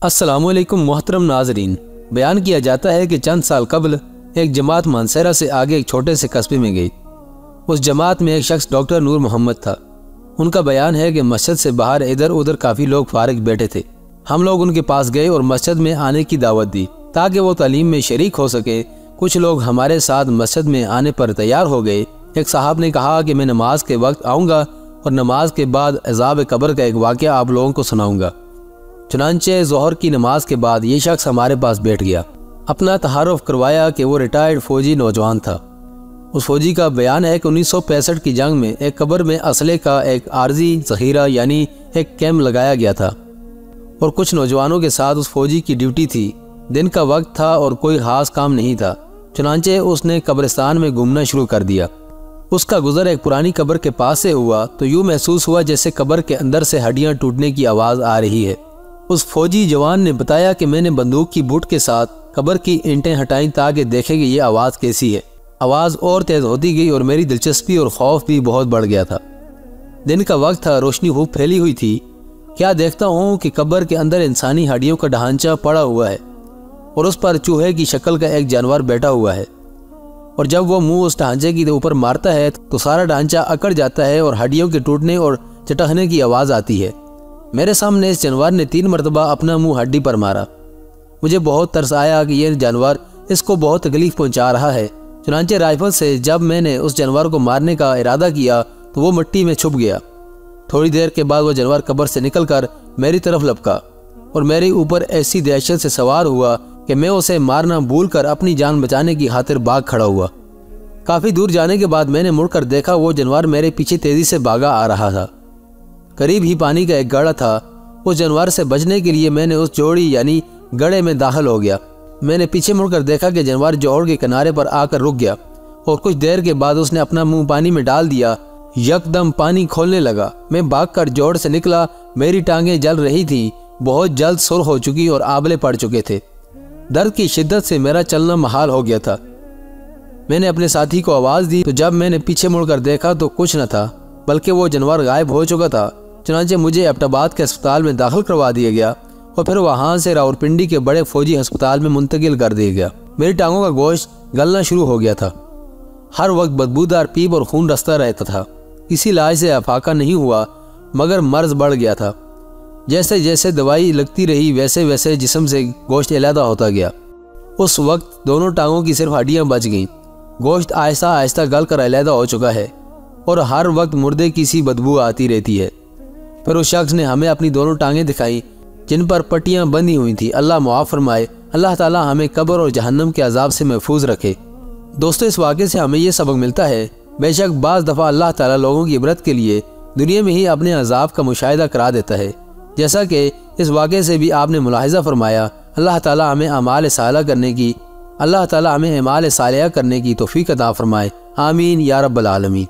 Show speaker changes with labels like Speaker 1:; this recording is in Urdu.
Speaker 1: السلام علیکم محترم ناظرین، بیان کیا جاتا ہے کہ چند سال قبل ایک جماعت مانسہرہ سے آگے ایک چھوٹے سے قصبے میں گئی۔ اس جماعت میں ایک شخص ڈاکٹر نور محمد تھا۔ ان کا بیان ہے کہ مسجد سے باہر ادھر ادھر کافی لوگ فارغ بیٹھے تھے۔ ہم لوگ ان کے پاس گئے اور مسجد میں آنے کی دعوت دی تاکہ وہ تعلیم میں شریک ہو سکے۔ کچھ لوگ ہمارے ساتھ مسجد میں آنے پر تیار ہو گئے۔ ایک صاحب نے کہا کہ میں نماز کے وقت آؤں گا اور نماز کے بعد عذاب قبر کا ایک واقعہ آپ لوگوں کو سناؤں گا۔ چنانچہ ظہر کی نماز کے بعد یہ شخص ہمارے پاس بیٹھ گیا۔ اپنا تعارف کروایا کہ وہ ریٹائرڈ فوجی نوجوان تھا۔ اس فوجی کا بیان ہے کہ 1965 کی جنگ میں ایک قبر میں اسلحے کا ایک عارضی ذخیرہ یعنی ایک کیمپ لگایا گیا تھا اور کچھ نوجوانوں کے ساتھ اس فوجی کی ڈیوٹی تھی۔ دن کا وقت تھا اور کوئی خاص کام نہیں تھا، چنانچہ اس نے قبرستان میں گھومنا شروع کر دیا۔ اس کا گزر ایک پرانی قبر کے پاس سے ہوا تو یوں محسوس ہوا جیسے قبر کے اندر سے ہڈیاں ٹوٹنے کی آواز آ رہی ہے۔ اس فوجی جوان نے بتایا کہ میں نے بندوق کی بوٹ کے ساتھ قبر کی اینٹیں ہٹائیں تاکہ دیکھے کہ یہ آواز کیسی ہے۔ آواز اور تیز ہوتی گئی اور میری دلچسپی اور خوف بھی بہت بڑھ گیا تھا۔ دن کا وقت تھا، روشنی خوب پھیلی ہوئی تھی۔ کیا دیکھتا ہوں کہ قبر کے اندر انسانی ہڈیوں کا ڈھانچہ پڑا ہوا ہے اور اس پر چوہے کی شکل کا ایک جانور بیٹھا ہوا ہے، اور جب وہ منہ اس ڈھانچے کے اوپر مارتا ہے تو سارا ڈھانچہ اکڑ جاتا ہے اور ہڈیوں کے ٹوٹنے اور چٹکنے کی آواز آتی ہے۔ میرے سامنے اس جانور نے 3 مرتبہ اپنا منہ ہڈی پر مارا۔ مجھے بہت ترس آیا کہ یہ جانور اس کو بہت تکلیف پہنچا رہا ہے۔ چنانچہ رائفل سے جب میں نے اس جانور کو مارنے کا ارادہ کیا تو وہ مٹی میں چھپ گیا۔ تھوڑی دیر کے بعد وہ جانور قبر سے نکل کر میری طرف لپکا اور میرے اوپر ایسی دہشت سے سوار ہوا کہ میں اسے مارنا بھول کر اپنی جان بچانے کی خاطر بھاگ کھڑا ہوا۔ کافی دور جانے کے بعد میں نے مڑ کر دیکھا وہ جانور میرے پیچھے تیزی سے بھاگا آ رہا تھا۔ قریب ہی پانی کا ایک گڑھا تھا۔ اس جانور سے بچنے کے لیے میں نے اس جوڑی یعنی گڑھے میں داخل ہو گیا۔ میں نے پیچھے مڑ کر دیکھا کہ جانور جوڑ کے کنارے پر آ کر رک گیا اور کچھ دیر کے بعد اس نے اپنا منہ پانی میں ڈال دیا۔ یکدم پانی کھولنے لگا۔ میں بھاگ کر جوڑ سے نکلا۔ میری ٹانگیں جل رہی تھیں، بہت جلد سرخ ہو چکی اور آبلے پڑ چکے تھے۔ درد کی شدت سے میرا چلنا محال ہو گیا تھا۔ میں نے اپنے ساتھی کو آواز دی تو جب میں نے پیچھے مڑ کر دیکھا تو کچھ نہ تھا بلکہ وہ جانور غائب ہو چکا تھا۔ چنانچہ مجھے ایبٹ آباد کے ہسپتال میں داخل کروا دیا گیا اور پھر وہاں سے راولپنڈی کے بڑے فوجی ہسپتال میں منتقل کر دیا گیا۔ میری ٹانگوں کا گوشت گلنا شروع ہو گیا تھا۔ ہر وقت بدبودار پیپ اور خون رستا رہتا تھا۔ کسی علاج سے افاقہ نہیں ہوا مگر مرض بڑھ گیا تھا۔ جیسے جیسے دوائی لگتی رہی ویسے ویسے جسم سے گوشت علیحدہ ہوتا گیا۔ اس وقت دونوں ٹانگوں کی صرف ہڈیاں بچ گئیں۔ گوشت آہستہ آہستہ گل کر علیحدہ ہو چکا ہے اور ہر وقت مردے کی سی بدبو آتی رہتی ہے۔ پھر اس شخص نے ہمیں اپنی دونوں ٹانگیں دکھائیں جن پر پٹیاں بندھی ہوئی تھیں۔ اللہ معاف فرمائے، اللہ تعالیٰ ہمیں قبر اور جہنم کے عذاب سے محفوظ رکھے۔ دوستو، اس واقعے سے ہمیں یہ سبق ملتا ہے، بے شک بعض دفعہ اللہ تعالیٰ لوگوں کی عبرت کے لیے دنیا میں ہی اپنے عذاب کا مشاہدہ کرا دیتا ہے، جیسا کہ اس واقعے سے بھی آپ نے ملاحظہ فرمایا۔ اللہ تعالیٰ ہمیں اعمال صالحہ کرنے کی توفیق عطا فرمائے۔ آمین یا رب العالمین۔